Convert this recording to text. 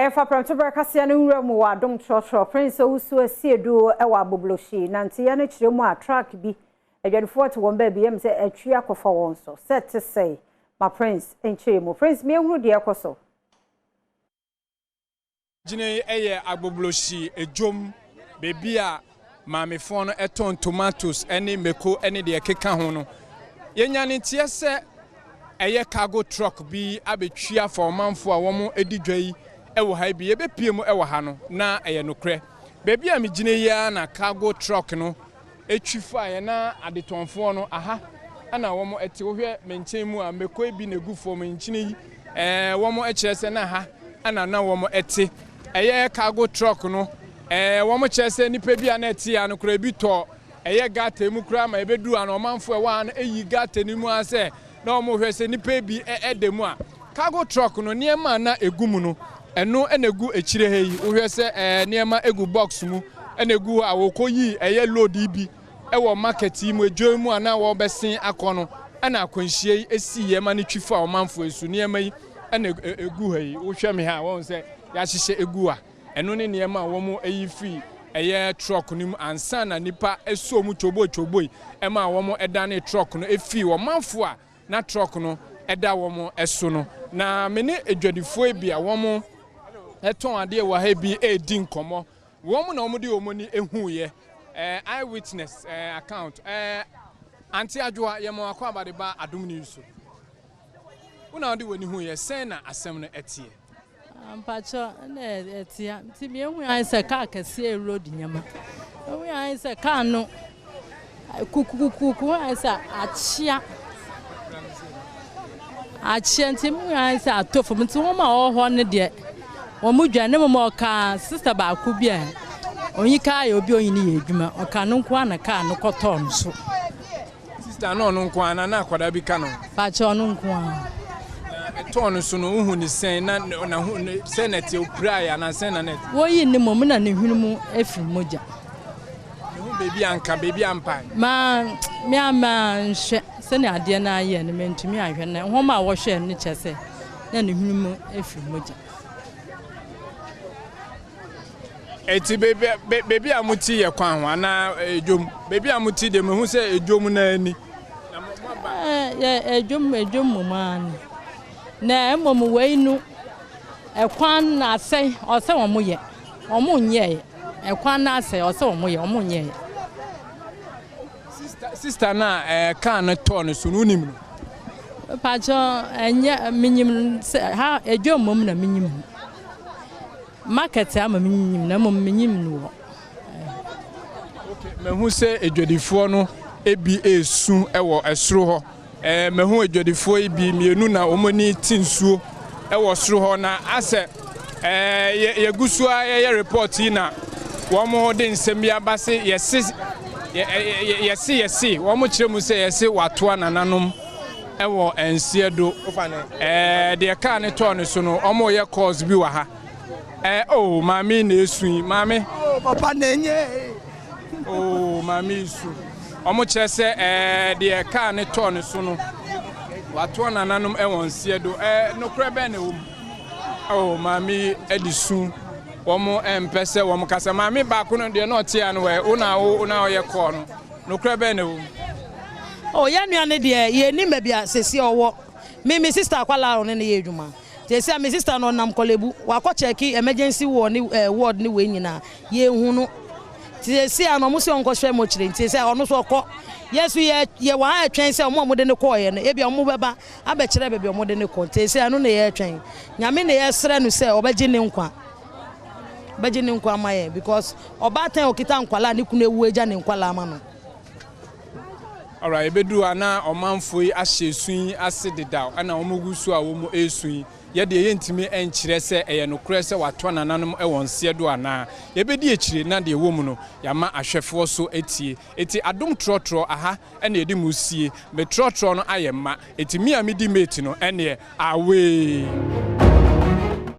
Efa Premtobre Kasee no wura mu wa Adom Trotro Prince Owusu asiedu ewa Agbogbloshie nanti ya na kire mu a track bi adwadefo te won ba bi yem se atwi akofa won so set to say my Prince enchire mu Prince me ehuru de ekoso Jine eye Agbogbloshie ejom bebi a maamefo no eton tomatoes ene meko ene de ekeka ho no yenya ne tie se eye cargo truck bi abetwia for manfo a womo edidwai ewo ha bi ebepie mu ewo ha no na eye nokre bebi a megine ya na cargo truck no etwifa ye na adetonfo no aha ana womo ete wohwe menchen mu a meko bi na gufo menchine yi womo ekirese na ha ana na womo ete eye cargo truck no womo kirese nipa bi na ete ya no kra bi to eye gata mu kra ma ebedu ana omanfo e wa na eyi gata ni mu ase na omo hwese nipa bi edemu a cargo truck no niema na egumu no eno enegu echire heyi hwese niema egu box mu enegu awokoyi eye load ibi ewo market mu edwo mu ana wo besen akono ana akwanhie esi ye ma ne twifa omanfo esu niema yi ana egu heyi hwehwe me ha won se ya hyehye egu a eno ne niema wo mu eyi free eye truck nim ansa na nipa eso mu choboi ema wo mu edane truck no efi wo manfo a na truck no eda wo mu eso no na me ne edwadifo bi a wo mu eton ade wa ha bi edi nkomo wo mu na wo mu de wo mu ni ehu ye eyewitness account anti adwoa ye mo akwa abade ba Adom News una ode woni hu ye sen na asem no etie Ampacho na etia ti me hu an se ka Kasee road nyama hu an se ka no kukukuku an se achia nti mu an se atofo nti wo ma ho ne de wo mu dwane mo ka sister ba ku bia onyi ka ya obi onyi ne edwuma oka no nko ana ka no koto nso sister no nko ana na akwada bi ka no pacho no nko ana ton so no hu ni sen na senate oprai na sen na net wo yi ni mom na ne hwunu mu afiri moja hu bebi anka bebi ampa ma me ama nhwe se ne ade na aye ne mentumi ahwe na ho ma wo hwe ne kyese na ne hwunu mu afiri moja eti bebi amuti ye kwan ho ana ejom bebi amuti de me hu se ejom na ani ejom man na mom weinu ekwan na asai ose omoye omonye ekwan na asai ose omoye omonye sister na kan ton so no nim no pacho enye minyim ha ejom mom na minyim market ama minyim na mom minyim no okay me hu se edwadifo no ebi esu ewo esro ho me hu edwadifo ebi mienu na omoni tinsuo ewo sro ho na ase ye gusua ye report na wo mo de nsem ya base yesi wo mo kire mu se yesi watoa nananom ewo ensiedo de ka ne to ne so no omo ye cause bi wa ha oh mami na esu mami oh papa nenye oh mami esu omo kire se de ka ne to ne so no watoa nananom ewo ensiedo no kra be na wo oh mami edisu womo empese womo kasa mami ba ko no de no tie an we una ye ko no kra be na wo oh ya nua ne de ye ni ma bia sesi owo me sister akwala one ne ye dwuma te se me sister no nam kolebu wa ko check emergency ward ni we nyina ye hu no te se an mo se onko hwe mo kire te se ono so ko yesu ye wa atwen se mo de ne ko ye no e bia mo beba abekire bebe mo de ne ko te se anu ne ye atwen nyame ne ye sere no se obaji ne nkwa baji ne nkwa maye because obatan okita nkwala ne kunu ewu eja ne nkwala ama no. Alright, ebedu ana omanfo yi ahye sun ase dedaw ana omogusu a wo mo esun ye de ye ntimi enkyire se eye no kure se wato nananom ewonse do ana ye bedi ekire na de wo mu no yama ahwefo so etie eti Adom Trotro aha ena edi musie me Trotro no ayema eti mi amidi mate no ene awe